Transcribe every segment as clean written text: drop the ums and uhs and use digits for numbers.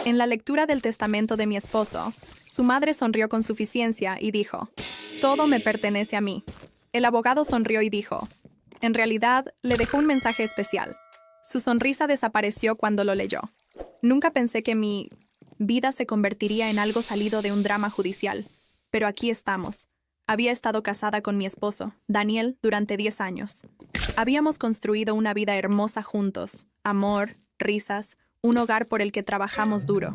En la lectura del testamento de mi esposo, su madre sonrió con suficiencia y dijo: «Todo me pertenece a mí». El abogado sonrió y dijo: «En realidad, le dejó un mensaje especial». Su sonrisa desapareció cuando lo leyó. Nunca pensé que mi vida se convertiría en algo salido de un drama judicial. Pero aquí estamos. Había estado casada con mi esposo, Daniel, durante 10 años. Habíamos construido una vida hermosa juntos: amor, risas, un hogar por el que trabajamos duro.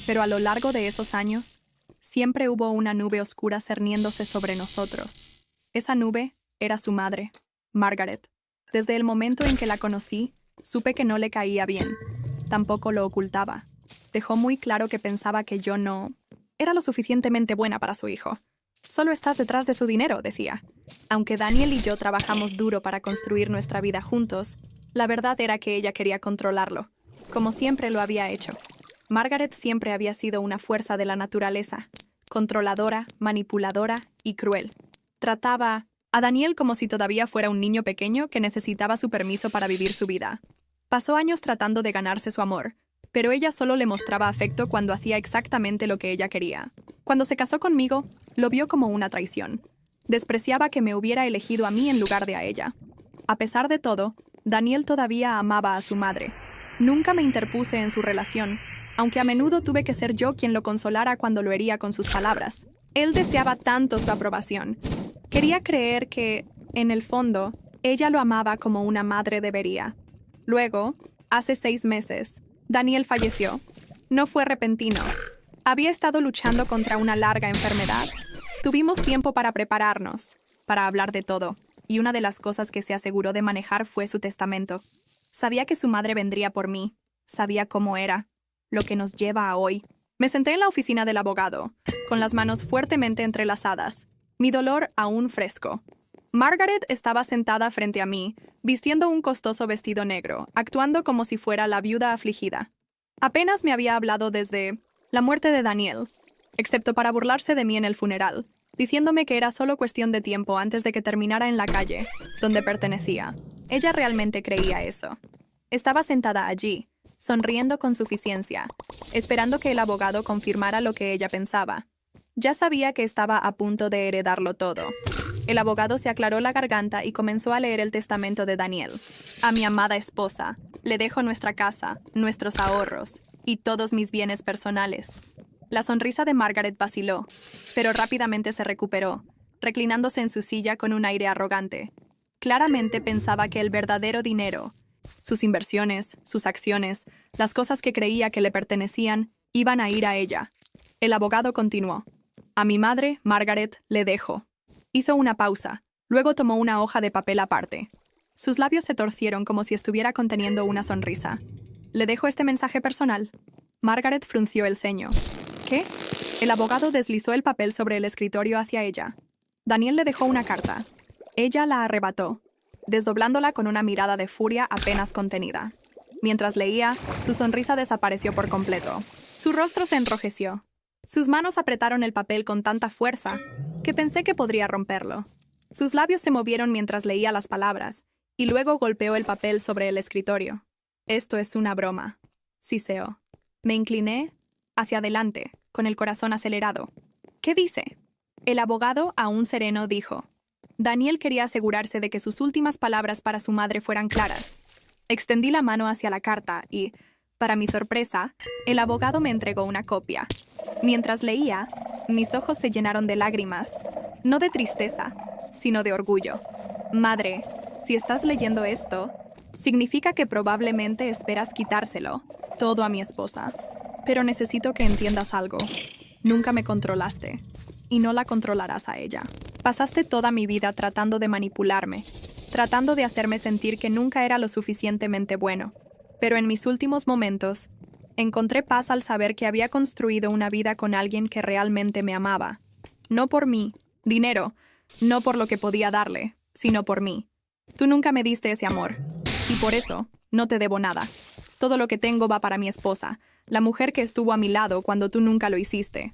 Pero a lo largo de esos años, siempre hubo una nube oscura cerniéndose sobre nosotros. Esa nube era su madre, Margaret. Desde el momento en que la conocí, supe que no le caía bien. Tampoco lo ocultaba. Dejó muy claro que pensaba que yo no era lo suficientemente buena para su hijo. «Solo estás detrás de su dinero», decía. Aunque Daniel y yo trabajamos duro para construir nuestra vida juntos, la verdad era que ella quería controlarlo, como siempre lo había hecho. Margaret siempre había sido una fuerza de la naturaleza, controladora, manipuladora y cruel. Trataba a Daniel como si todavía fuera un niño pequeño que necesitaba su permiso para vivir su vida. Pasó años tratando de ganarse su amor, pero ella solo le mostraba afecto cuando hacía exactamente lo que ella quería. Cuando se casó conmigo, lo vio como una traición. Despreciaba que me hubiera elegido a mí en lugar de a ella. A pesar de todo, Daniel todavía amaba a su madre. Nunca me interpuse en su relación, aunque a menudo tuve que ser yo quien lo consolara cuando lo hería con sus palabras. Él deseaba tanto su aprobación. Quería creer que, en el fondo, ella lo amaba como una madre debería. Luego, hace 6 meses, Daniel falleció. No fue repentino. Había estado luchando contra una larga enfermedad. Tuvimos tiempo para prepararnos, para hablar de todo, y una de las cosas que se aseguró de manejar fue su testamento. Sabía que su madre vendría por mí. Sabía cómo era, lo que nos lleva a hoy. Me senté en la oficina del abogado, con las manos fuertemente entrelazadas, mi dolor aún fresco. Margaret estaba sentada frente a mí, vistiendo un costoso vestido negro, actuando como si fuera la viuda afligida. Apenas me había hablado desde la muerte de Daniel, excepto para burlarse de mí en el funeral, diciéndome que era solo cuestión de tiempo antes de que terminara en la calle, donde pertenecía. Ella realmente creía eso. Estaba sentada allí, sonriendo con suficiencia, esperando que el abogado confirmara lo que ella pensaba. Ya sabía que estaba a punto de heredarlo todo. El abogado se aclaró la garganta y comenzó a leer el testamento de Daniel. «A mi amada esposa, le dejo nuestra casa, nuestros ahorros y todos mis bienes personales». La sonrisa de Margaret vaciló, pero rápidamente se recuperó, reclinándose en su silla con un aire arrogante. Claramente pensaba que el verdadero dinero, sus inversiones, sus acciones, las cosas que creía que le pertenecían, iban a ir a ella. El abogado continuó: «A mi madre, Margaret, le dejo». Hizo una pausa, luego tomó una hoja de papel aparte. Sus labios se torcieron como si estuviera conteniendo una sonrisa. «¿Le dejo este mensaje personal?» Margaret frunció el ceño. «¿Qué?» El abogado deslizó el papel sobre el escritorio hacia ella. Daniel le dejó una carta. Ella la arrebató, desdoblándola con una mirada de furia apenas contenida. Mientras leía, su sonrisa desapareció por completo. Su rostro se enrojeció. Sus manos apretaron el papel con tanta fuerza que pensé que podría romperlo. Sus labios se movieron mientras leía las palabras, y luego golpeó el papel sobre el escritorio. «Esto es una broma», siseó. Me incliné hacia adelante, con el corazón acelerado. «¿Qué dice?» El abogado, aún sereno, dijo: Daniel quería asegurarse de que sus últimas palabras para su madre fueran claras. Extendí la mano hacia la carta y, para mi sorpresa, el abogado me entregó una copia. Mientras leía, mis ojos se llenaron de lágrimas, no de tristeza, sino de orgullo. «Madre, si estás leyendo esto, significa que probablemente esperas quitárselo todo a mi esposa. Pero necesito que entiendas algo. Nunca me controlaste, y no la controlarás a ella. Pasaste toda mi vida tratando de manipularme, tratando de hacerme sentir que nunca era lo suficientemente bueno. Pero en mis últimos momentos, encontré paz al saber que había construido una vida con alguien que realmente me amaba. No por mí, dinero, no por lo que podía darle, sino por mí. Tú nunca me diste ese amor, y por eso no te debo nada. Todo lo que tengo va para mi esposa, la mujer que estuvo a mi lado cuando tú nunca lo hiciste».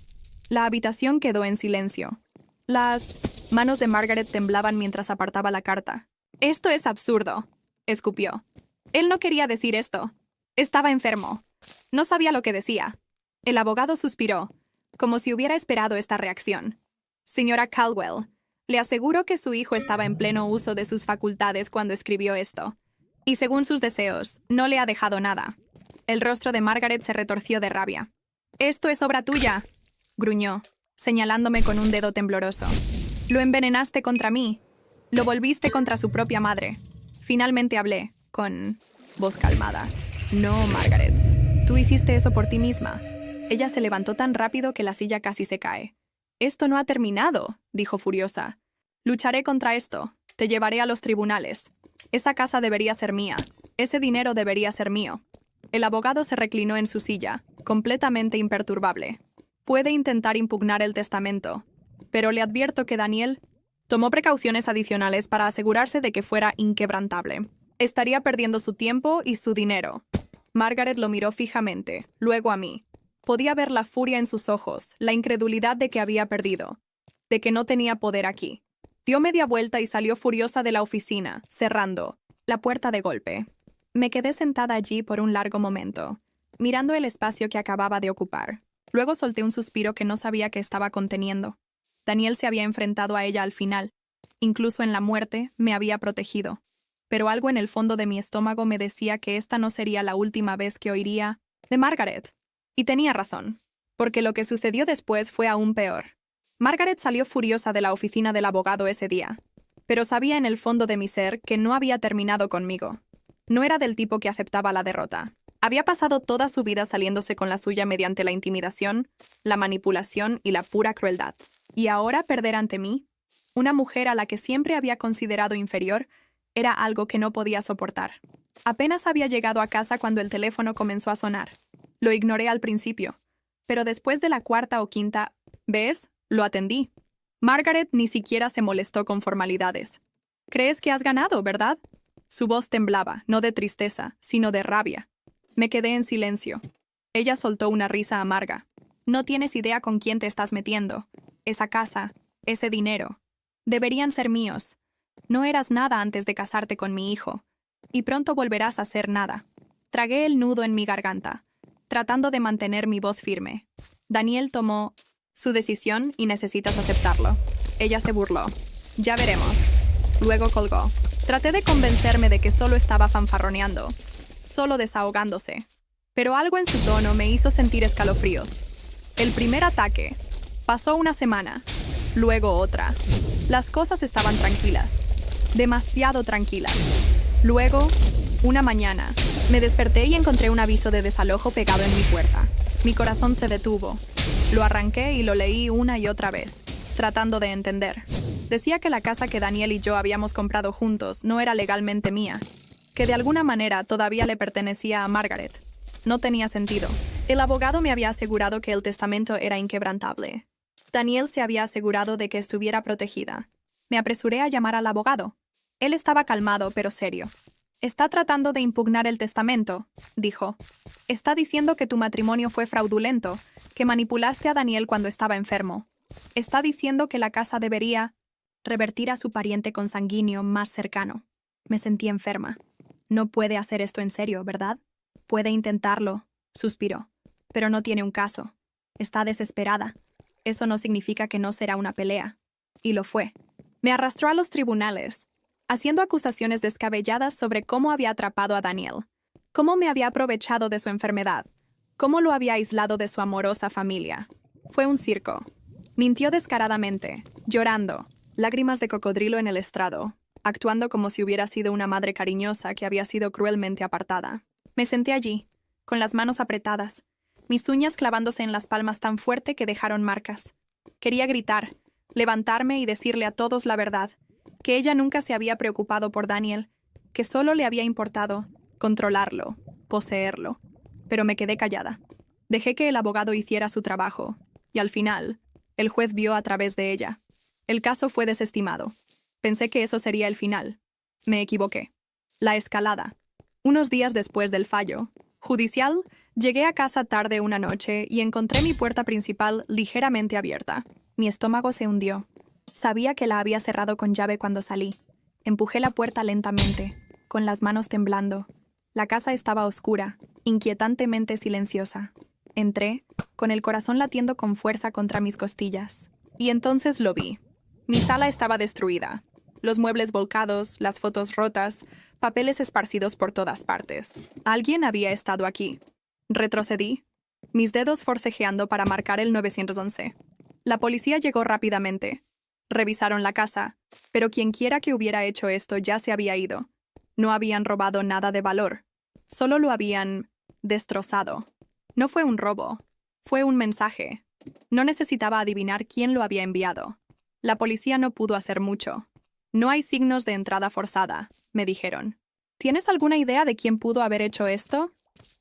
La habitación quedó en silencio. Las manos de Margaret temblaban mientras apartaba la carta. «Esto es absurdo», escupió. «Él no quería decir esto. Estaba enfermo. No sabía lo que decía». El abogado suspiró, como si hubiera esperado esta reacción. Señora Caldwell, le aseguro que su hijo estaba en pleno uso de sus facultades cuando escribió esto. Y según sus deseos, no le ha dejado nada. El rostro de Margaret se retorció de rabia. «Esto es obra tuya», gruñó, señalándome con un dedo tembloroso. «Lo envenenaste contra mí. Lo volviste contra su propia madre». Finalmente hablé, con voz calmada. «No, Margaret. Tú hiciste eso por ti misma». Ella se levantó tan rápido que la silla casi se cae. «Esto no ha terminado», dijo furiosa. «Lucharé contra esto. Te llevaré a los tribunales. Esa casa debería ser mía. Ese dinero debería ser mío». El abogado se reclinó en su silla, completamente imperturbable. «Puede intentar impugnar el testamento, pero le advierto que Daniel tomó precauciones adicionales para asegurarse de que fuera inquebrantable. Estaría perdiendo su tiempo y su dinero». Margaret lo miró fijamente, luego a mí. Podía ver la furia en sus ojos, la incredulidad de que había perdido, de que no tenía poder aquí. Dio media vuelta y salió furiosa de la oficina, cerrando la puerta de golpe. Me quedé sentada allí por un largo momento, mirando el espacio que acababa de ocupar. Luego solté un suspiro que no sabía que estaba conteniendo. Daniel se había enfrentado a ella al final. Incluso en la muerte me había protegido. Pero algo en el fondo de mi estómago me decía que esta no sería la última vez que oiría de Margaret. Y tenía razón, porque lo que sucedió después fue aún peor. Margaret salió furiosa de la oficina del abogado ese día, pero sabía en el fondo de mi ser que no había terminado conmigo. No era del tipo que aceptaba la derrota. Había pasado toda su vida saliéndose con la suya mediante la intimidación, la manipulación y la pura crueldad. Y ahora perder ante mí, una mujer a la que siempre había considerado inferior, era algo que no podía soportar. Apenas había llegado a casa cuando el teléfono comenzó a sonar. Lo ignoré al principio, pero después de la cuarta o quinta vez, lo atendí. Margaret ni siquiera se molestó con formalidades. «¿Crees que has ganado, verdad?» Su voz temblaba, no de tristeza, sino de rabia. Me quedé en silencio. Ella soltó una risa amarga. «No tienes idea con quién te estás metiendo. Esa casa, ese dinero, deberían ser míos. No eras nada antes de casarte con mi hijo, y pronto volverás a ser nada». Tragué el nudo en mi garganta, tratando de mantener mi voz firme. Daniel tomó su decisión y necesitas aceptarlo. Ella se burló. «Ya veremos». Luego colgó. Traté de convencerme de que solo estaba fanfarroneando, solo desahogándose. Pero algo en su tono me hizo sentir escalofríos. El primer ataque. Pasó una semana, luego otra. Las cosas estaban tranquilas, demasiado tranquilas. Luego, una mañana, me desperté y encontré un aviso de desalojo pegado en mi puerta. Mi corazón se detuvo. Lo arranqué y lo leí una y otra vez, tratando de entender. Decía que la casa que Daniel y yo habíamos comprado juntos no era legalmente mía, que de alguna manera todavía le pertenecía a Margaret. No tenía sentido. El abogado me había asegurado que el testamento era inquebrantable. Daniel se había asegurado de que estuviera protegida. Me apresuré a llamar al abogado. Él estaba calmado pero serio. «Está tratando de impugnar el testamento», dijo. «Está diciendo que tu matrimonio fue fraudulento, que manipulaste a Daniel cuando estaba enfermo. Está diciendo que la casa debería revertir a su pariente consanguíneo más cercano». Me sentí enferma. «No puede hacer esto en serio, ¿verdad?» «Puede intentarlo», suspiró. «Pero no tiene un caso. Está desesperada. Eso no significa que no será una pelea». Y lo fue. Me arrastró a los tribunales, haciendo acusaciones descabelladas sobre cómo había atrapado a Daniel, cómo me había aprovechado de su enfermedad, cómo lo había aislado de su amorosa familia. Fue un circo. Mintió descaradamente, llorando, lágrimas de cocodrilo en el estrado, actuando como si hubiera sido una madre cariñosa que había sido cruelmente apartada. Me senté allí, con las manos apretadas, mis uñas clavándose en las palmas tan fuerte que dejaron marcas. Quería gritar, levantarme y decirle a todos la verdad, que ella nunca se había preocupado por Daniel, que solo le había importado controlarlo, poseerlo. Pero me quedé callada. Dejé que el abogado hiciera su trabajo, y al final, el juez vio a través de ella. El caso fue desestimado. Pensé que eso sería el final. Me equivoqué. La escalada. Unos días después del fallo judicial, llegué a casa tarde una noche y encontré mi puerta principal ligeramente abierta. Mi estómago se hundió. Sabía que la había cerrado con llave cuando salí. Empujé la puerta lentamente, con las manos temblando. La casa estaba oscura, inquietantemente silenciosa. Entré, con el corazón latiendo con fuerza contra mis costillas. Y entonces lo vi. Mi sala estaba destruida. Los muebles volcados, las fotos rotas, papeles esparcidos por todas partes. Alguien había estado aquí. Retrocedí, mis dedos forcejeando para marcar el 911. La policía llegó rápidamente. Revisaron la casa, pero quienquiera que hubiera hecho esto ya se había ido. No habían robado nada de valor. Solo lo habían destrozado. No fue un robo. Fue un mensaje. No necesitaba adivinar quién lo había enviado. La policía no pudo hacer mucho. No hay signos de entrada forzada, me dijeron. ¿Tienes alguna idea de quién pudo haber hecho esto?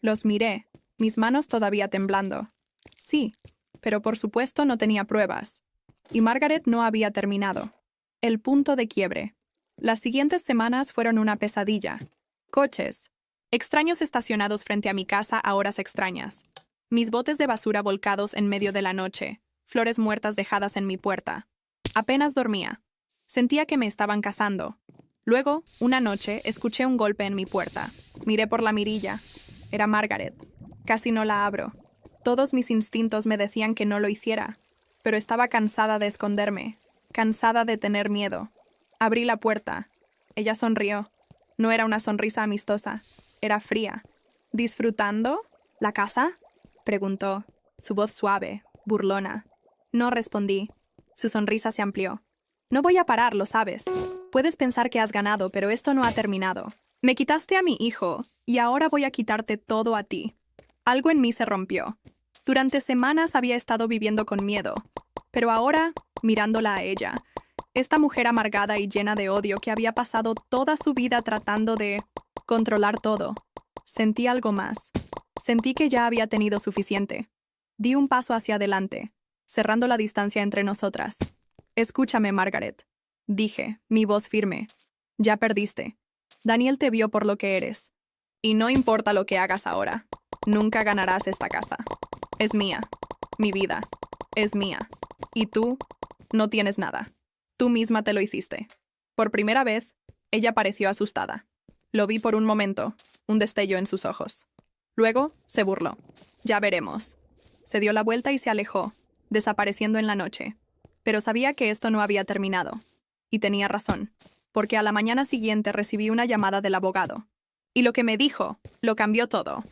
Los miré, mis manos todavía temblando. Sí, pero por supuesto no tenía pruebas. Y Margaret no había terminado. El punto de quiebre. Las siguientes semanas fueron una pesadilla. Coches. Extraños estacionados frente a mi casa a horas extrañas. Mis botes de basura volcados en medio de la noche. Flores muertas dejadas en mi puerta. Apenas dormía. Sentía que me estaban cazando. Luego, una noche, escuché un golpe en mi puerta. Miré por la mirilla. Era Margaret. Casi no la abro. Todos mis instintos me decían que no lo hiciera, pero estaba cansada de esconderme, cansada de tener miedo. Abrí la puerta. Ella sonrió. No era una sonrisa amistosa. Era fría. ¿Disfrutando la casa?, preguntó, su voz suave, burlona. No respondí. Su sonrisa se amplió. No voy a parar, lo sabes. Puedes pensar que has ganado, pero esto no ha terminado. Me quitaste a mi hijo, y ahora voy a quitarte todo a ti. Algo en mí se rompió. Durante semanas había estado viviendo con miedo, pero ahora, mirándola a ella, esta mujer amargada y llena de odio que había pasado toda su vida tratando de controlar todo, sentí algo más. Sentí que ya había tenido suficiente. Di un paso hacia adelante, cerrando la distancia entre nosotras. Escúchame, Margaret, dije, mi voz firme. Ya perdiste. Daniel te vio por lo que eres. Y no importa lo que hagas ahora, nunca ganarás esta casa. Es mía. Mi vida. Es mía. Y tú no tienes nada. Tú misma te lo hiciste. Por primera vez, ella pareció asustada. Lo vi por un momento, un destello en sus ojos. Luego, se burló. Ya veremos. Se dio la vuelta y se alejó, desapareciendo en la noche. Pero sabía que esto no había terminado. Y tenía razón, porque a la mañana siguiente recibí una llamada del abogado. Y lo que me dijo, lo cambió todo.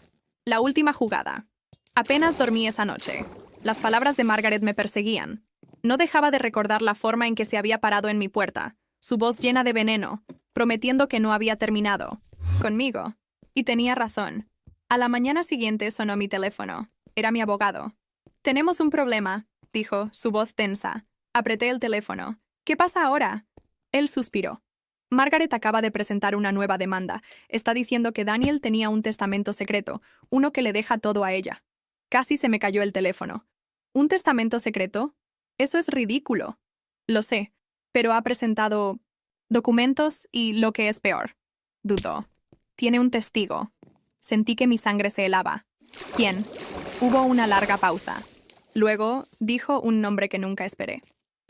La última jugada. Apenas dormí esa noche. Las palabras de Margaret me perseguían. No dejaba de recordar la forma en que se había parado en mi puerta, su voz llena de veneno, prometiendo que no había terminado. Conmigo. Y tenía razón. A la mañana siguiente sonó mi teléfono. Era mi abogado. «Tenemos un problema», dijo, su voz tensa. Apreté el teléfono. «¿Qué pasa ahora?» Él suspiró. «Margaret acaba de presentar una nueva demanda. Está diciendo que Daniel tenía un testamento secreto, uno que le deja todo a ella». Casi se me cayó el teléfono. ¿Un testamento secreto? Eso es ridículo. Lo sé, pero ha presentado documentos y, lo que es peor, dudó. Tiene un testigo. Sentí que mi sangre se helaba. ¿Quién? Hubo una larga pausa. Luego dijo un nombre que nunca esperé.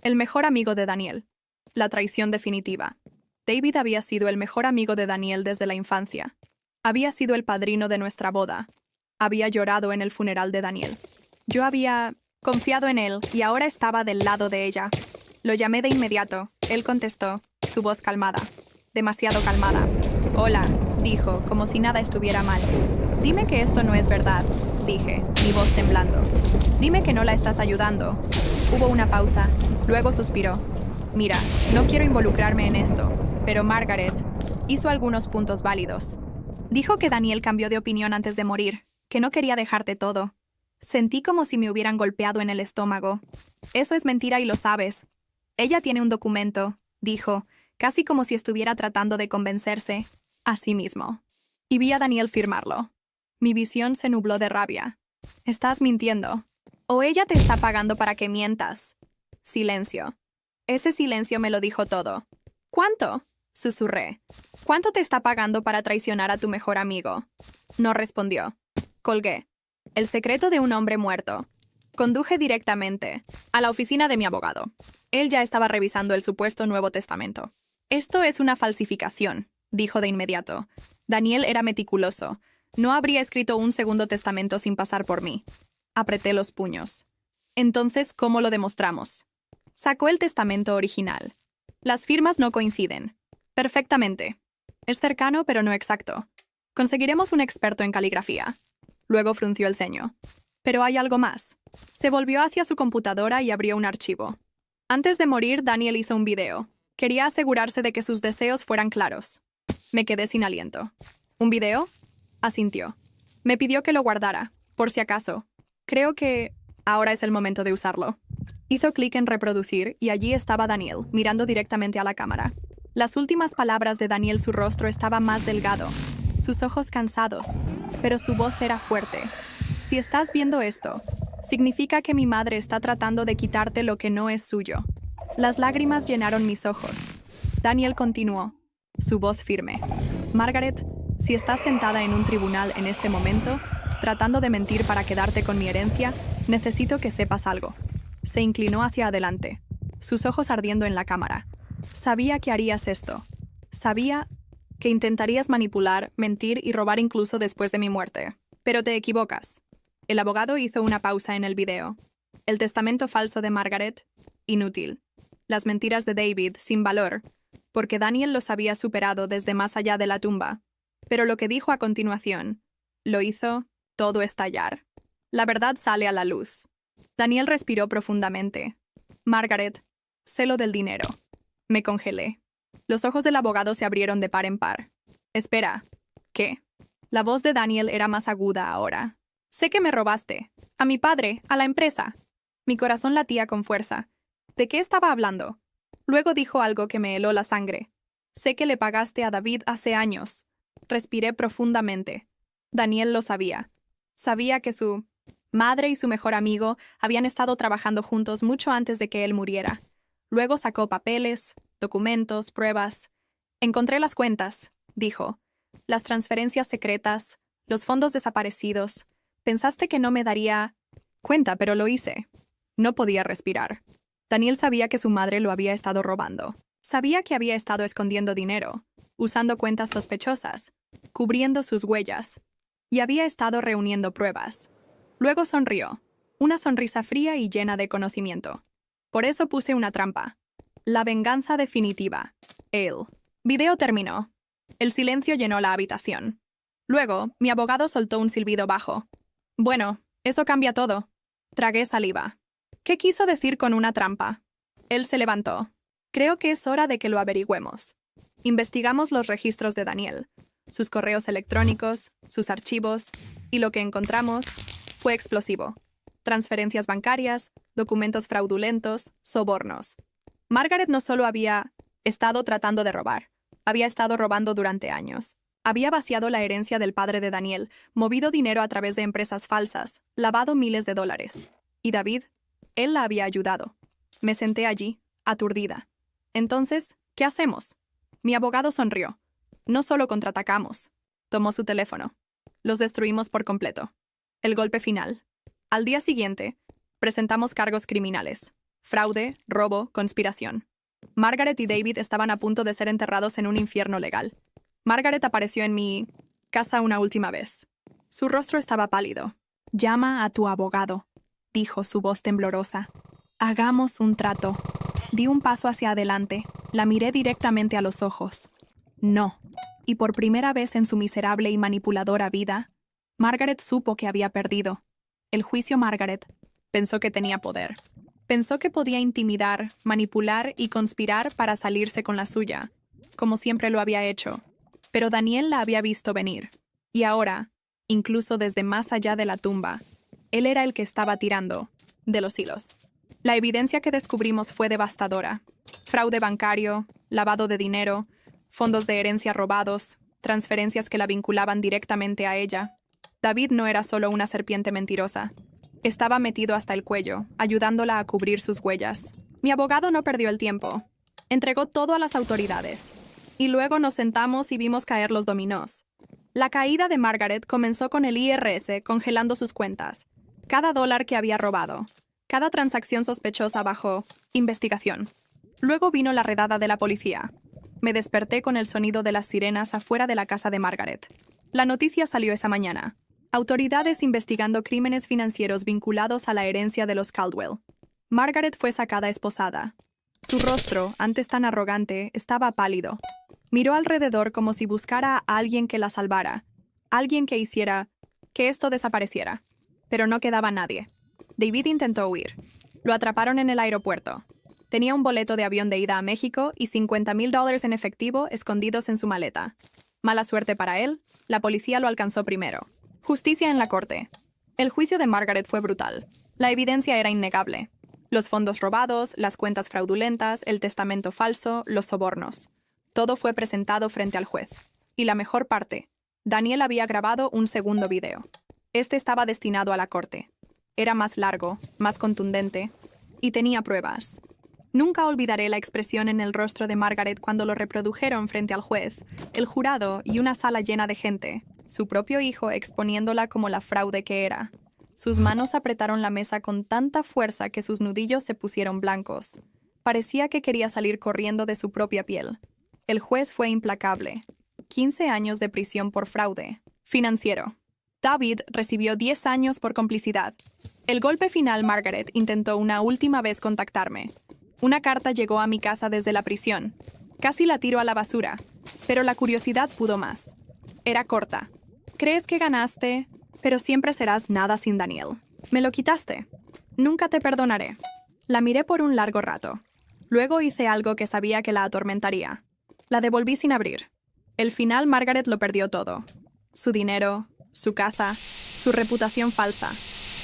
El mejor amigo de Daniel. La traición definitiva. David había sido el mejor amigo de Daniel desde la infancia. Había sido el padrino de nuestra boda. Había llorado en el funeral de Daniel. Yo había confiado en él y ahora estaba del lado de ella. Lo llamé de inmediato. Él contestó, su voz calmada. Demasiado calmada. «Hola», dijo, como si nada estuviera mal. «Dime que esto no es verdad», dije, mi voz temblando. «Dime que no la estás ayudando». Hubo una pausa. Luego suspiró. «Mira, no quiero involucrarme en esto, pero Margaret hizo algunos puntos válidos. Dijo que Daniel cambió de opinión antes de morir, que no quería dejarte todo. Sentí como si me hubieran golpeado en el estómago. Eso es mentira y lo sabes. Ella tiene un documento», dijo, casi como si estuviera tratando de convencerse a sí mismo. Y vi a Daniel firmarlo. Mi visión se nubló de rabia. «Estás mintiendo. O ella te está pagando para que mientas». Silencio. Ese silencio me lo dijo todo. «¿Cuánto?», susurré. «¿Cuánto te está pagando para traicionar a tu mejor amigo?». No respondió. Colgué. El secreto de un hombre muerto. Conduje directamente a la oficina de mi abogado. Él ya estaba revisando el supuesto Nuevo Testamento. «Esto es una falsificación», dijo de inmediato. Daniel era meticuloso. No habría escrito un segundo testamento sin pasar por mí. Apreté los puños. Entonces, ¿cómo lo demostramos? Sacó el testamento original. Las firmas no coinciden. Perfectamente. Es cercano, pero no exacto. Conseguiremos un experto en caligrafía. Luego frunció el ceño. Pero hay algo más. Se volvió hacia su computadora y abrió un archivo. Antes de morir, Daniel hizo un video. Quería asegurarse de que sus deseos fueran claros. Me quedé sin aliento. ¿Un video? Asintió. Me pidió que lo guardara, por si acaso. Creo que ahora es el momento de usarlo. Hizo clic en reproducir y allí estaba Daniel, mirando directamente a la cámara. Las últimas palabras de Daniel, su rostro estaba más delgado, sus ojos cansados, pero su voz era fuerte. Si estás viendo esto, significa que mi madre está tratando de quitarte lo que no es suyo. Las lágrimas llenaron mis ojos. Daniel continuó, su voz firme. Margaret, si estás sentada en un tribunal en este momento, tratando de mentir para quedarte con mi herencia, necesito que sepas algo. Se inclinó hacia adelante, sus ojos ardiendo en la cámara. Sabía que harías esto. Sabía que intentarías manipular, mentir y robar incluso después de mi muerte. Pero te equivocas. El abogado hizo una pausa en el video. El testamento falso de Margaret, inútil. Las mentiras de David, sin valor, porque Daniel los había superado desde más allá de la tumba. Pero lo que dijo a continuación, lo hizo todo estallar. La verdad sale a la luz. Daniel respiró profundamente. Margaret, celo del dinero. Me congelé. Los ojos del abogado se abrieron de par en par. Espera. ¿Qué? La voz de Daniel era más aguda ahora. Sé que me robaste. A mi padre, a la empresa. Mi corazón latía con fuerza. ¿De qué estaba hablando? Luego dijo algo que me heló la sangre. Sé que le pagaste a David hace años. Respiré profundamente. Daniel lo sabía. Sabía que su madre y su mejor amigo habían estado trabajando juntos mucho antes de que él muriera. Luego sacó papeles, documentos, pruebas. Encontré las cuentas, dijo. Las transferencias secretas, los fondos desaparecidos. Pensaste que no me daría cuenta, pero lo hice. No podía respirar. Daniel sabía que su madre lo había estado robando. Sabía que había estado escondiendo dinero, usando cuentas sospechosas, cubriendo sus huellas, y había estado reuniendo pruebas. Luego sonrió, una sonrisa fría y llena de conocimiento. Por eso puse una trampa. La venganza definitiva. Él. Video terminó. El silencio llenó la habitación. Luego, mi abogado soltó un silbido bajo. Bueno, eso cambia todo. Tragué saliva. ¿Qué quiso decir con una trampa? Él se levantó. Creo que es hora de que lo averigüemos. Investigamos los registros de Daniel, sus correos electrónicos, sus archivos, y lo que encontramos fue explosivo. Transferencias bancarias, documentos fraudulentos, sobornos. Margaret no solo había estado tratando de robar, había estado robando durante años. Había vaciado la herencia del padre de Daniel, movido dinero a través de empresas falsas, lavado miles de dólares. Y David, él la había ayudado. Me senté allí, aturdida. Entonces, ¿qué hacemos? Mi abogado sonrió. No solo contraatacamos. Tomó su teléfono. Los destruimos por completo. El golpe final. Al día siguiente, presentamos cargos criminales. Fraude, robo, conspiración. Margaret y David estaban a punto de ser enterrados en un infierno legal. Margaret apareció en mi casa una última vez. Su rostro estaba pálido. «Llama a tu abogado», dijo su voz temblorosa. «Hagamos un trato». Di un paso hacia adelante. La miré directamente a los ojos. No. Y por primera vez en su miserable y manipuladora vida, Margaret supo que había perdido. El juicio Margaret pensó que tenía poder. Pensó que podía intimidar, manipular y conspirar para salirse con la suya, como siempre lo había hecho. Pero Daniel la había visto venir. Y ahora, incluso desde más allá de la tumba, él era el que estaba tirando de los hilos. La evidencia que descubrimos fue devastadora. Fraude bancario, lavado de dinero, fondos de herencia robados, transferencias que la vinculaban directamente a ella. David no era solo una serpiente mentirosa. Estaba metido hasta el cuello, ayudándola a cubrir sus huellas. Mi abogado no perdió el tiempo. Entregó todo a las autoridades. Y luego nos sentamos y vimos caer los dominós. La caída de Margaret comenzó con el IRS congelando sus cuentas. Cada dólar que había robado. Cada transacción sospechosa bajo investigación. Luego vino la redada de la policía. Me desperté con el sonido de las sirenas afuera de la casa de Margaret. La noticia salió esa mañana. Autoridades investigando crímenes financieros vinculados a la herencia de los Caldwell. Margaret fue sacada esposada. Su rostro, antes tan arrogante, estaba pálido. Miró alrededor como si buscara a alguien que la salvara, alguien que hiciera que esto desapareciera. Pero no quedaba nadie. David intentó huir. Lo atraparon en el aeropuerto. Tenía un boleto de avión de ida a México y $50,000 en efectivo escondidos en su maleta. Mala suerte para él, la policía lo alcanzó primero. Justicia en la corte. El juicio de Margaret fue brutal. La evidencia era innegable. Los fondos robados, las cuentas fraudulentas, el testamento falso, los sobornos. Todo fue presentado frente al juez. Y la mejor parte, Daniel había grabado un segundo video. Este estaba destinado a la corte. Era más largo, más contundente, y tenía pruebas. Nunca olvidaré la expresión en el rostro de Margaret cuando lo reprodujeron frente al juez, el jurado y una sala llena de gente, su propio hijo exponiéndola como la fraude que era. Sus manos apretaron la mesa con tanta fuerza que sus nudillos se pusieron blancos. Parecía que quería salir corriendo de su propia piel. El juez fue implacable. 15 años de prisión por fraude financiero. David recibió 10 años por complicidad. El golpe final, Margaret intentó una última vez contactarme. Una carta llegó a mi casa desde la prisión. Casi la tiro a la basura, pero la curiosidad pudo más. Era corta. ¿Crees que ganaste? Pero siempre serás nada sin Daniel. Me lo quitaste. Nunca te perdonaré. La miré por un largo rato. Luego hice algo que sabía que la atormentaría. La devolví sin abrir. El final, Margaret lo perdió todo. Su dinero, su casa, su reputación falsa.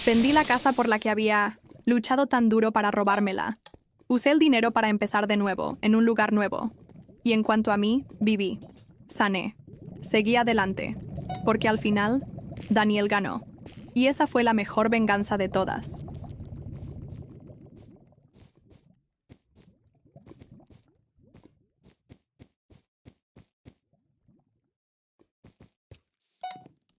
Vendí la casa por la que había luchado tan duro para robármela. Usé el dinero para empezar de nuevo, en un lugar nuevo. Y en cuanto a mí, viví. Sané. Seguí adelante. Porque al final, Daniel ganó. Y esa fue la mejor venganza de todas.